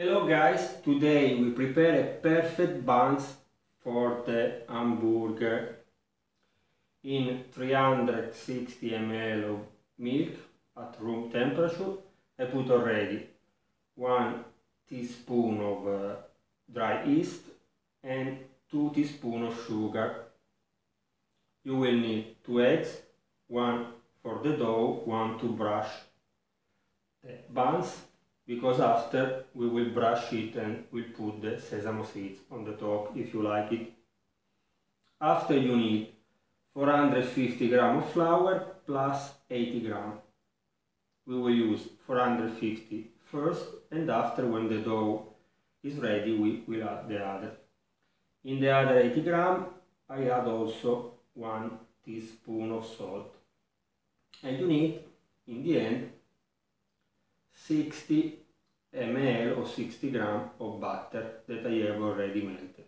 Hello guys, today we prepare a perfect buns for the hamburger. In 360 ml of milk at room temperature, I put already 1 teaspoon of dry yeast and 2 teaspoons of sugar. You will need 2 eggs, 1 for the dough, 1 to brush the buns, because after we will brush it and we'll put the sesame seeds on the top if you like it. After you need 450 grams of flour plus 80 grams. We will use 450 first, and after, when the dough is ready, we will add the other. In the other 80 grams I add also 1 teaspoon of salt. And you need, in the end, 60 ml or 60 grams of butter that I have already melted.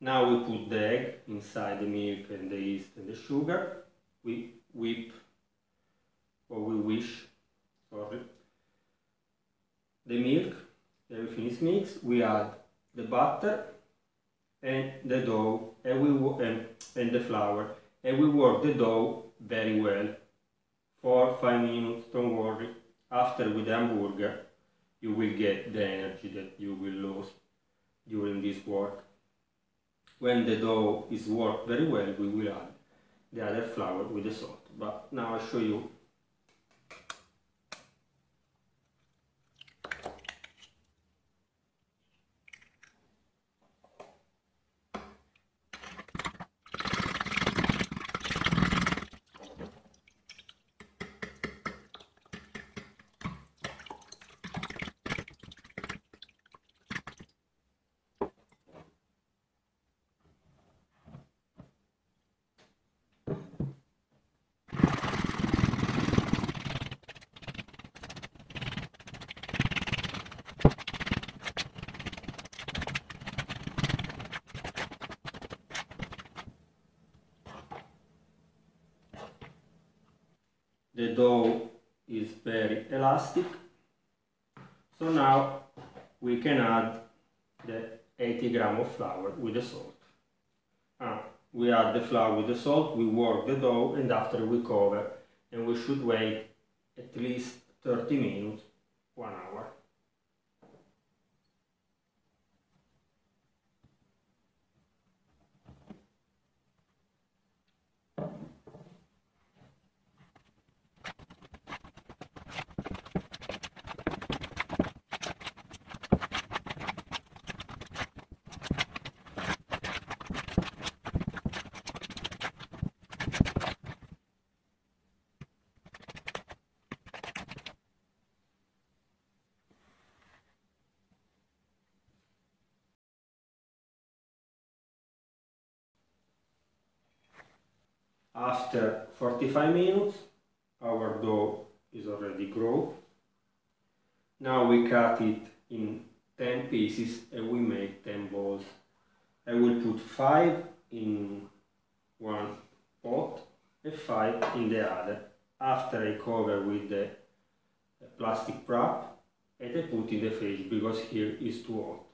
Now we put the egg inside the milk and the yeast and the sugar. We whip, or we wish, the milk. Everything is mixed. We add the butter and the dough and the flour, and we work the dough very well for 5 minutes. Don't worry. After, with the hamburger, you will get the energy that you will lose during this work. When the dough is worked very well, we will add the other flour with the salt. But now I'll show you. The dough is very elastic, so now we can add the 80 grams of flour with the salt. We add the flour with the salt, we work the dough, and after we cover, and we should wait at least 30 minutes, 1 hour. After 45 minutes, our dough is already grown. Now we cut it in 10 pieces and we make 10 balls. I will put 5 in one pot and 5 in the other. After, I cover with the plastic wrap and I put in the fridge, because here is too hot.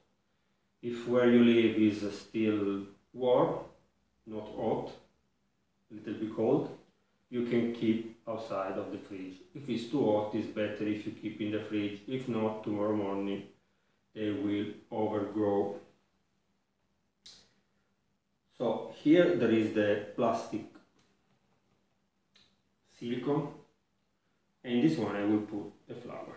If where you live is still warm, not hot, a little bit cold, you can keep outside of the fridge. If it's too hot, it's better if you keep in the fridge. If not, tomorrow morning they will overgrow. So here there is the plastic silicone, and in this one I will put the flour.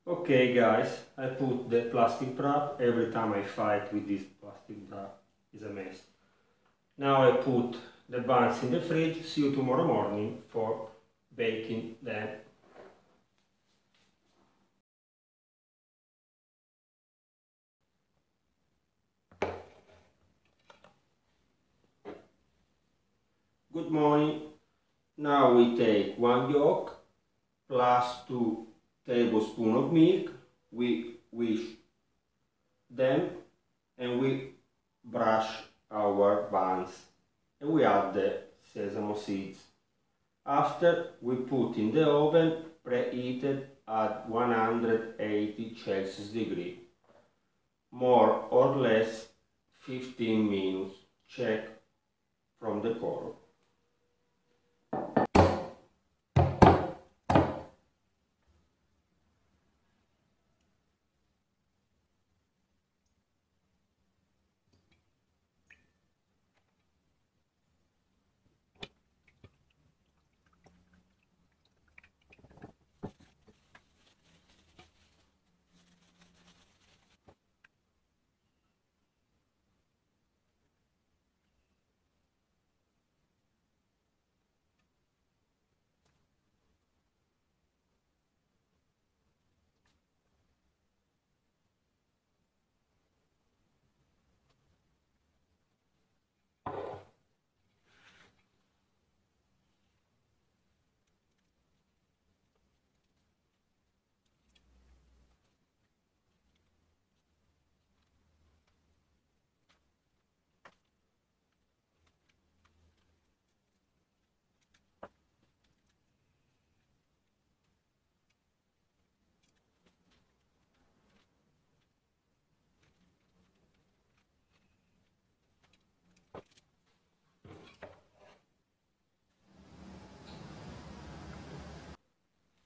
Okay guys, I put the plastic wrap. Every time I fight with this plastic wrap, it's a mess. Now I put the buns in the fridge. See you tomorrow morning for baking them. Good morning. Now we take one yolk plus 2 tablespoons of milk. We whisk them and we brush our buns and we add the sesame seeds. After we put in the oven preheated at 180 Celsius degree, more or less 15 minutes. Check from the color.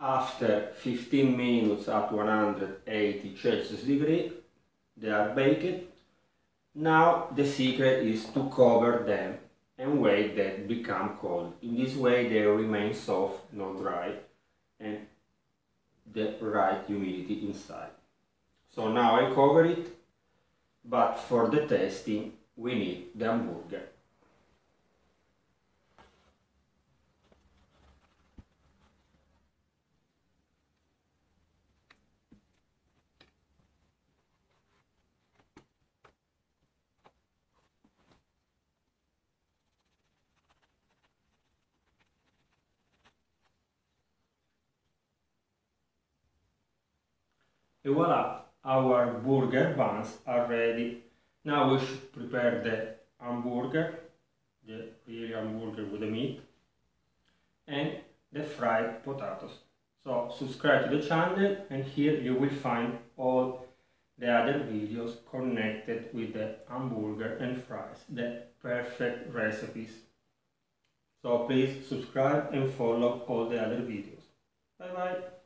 After 15 minutes at 180 Celsius degree, they are baked. Now the secret is to cover them and wait that become cold. In this way they remain soft, not dry, and the right humidity inside. So now I cover it, but for the tasting we need the hamburger. And voila, our burger buns are ready. Now we should prepare the hamburger, the real hamburger with the meat, and the fried potatoes. So subscribe to the channel and here you will find all the other videos connected with the hamburger and fries, the perfect recipes. So please subscribe and follow all the other videos. Bye bye.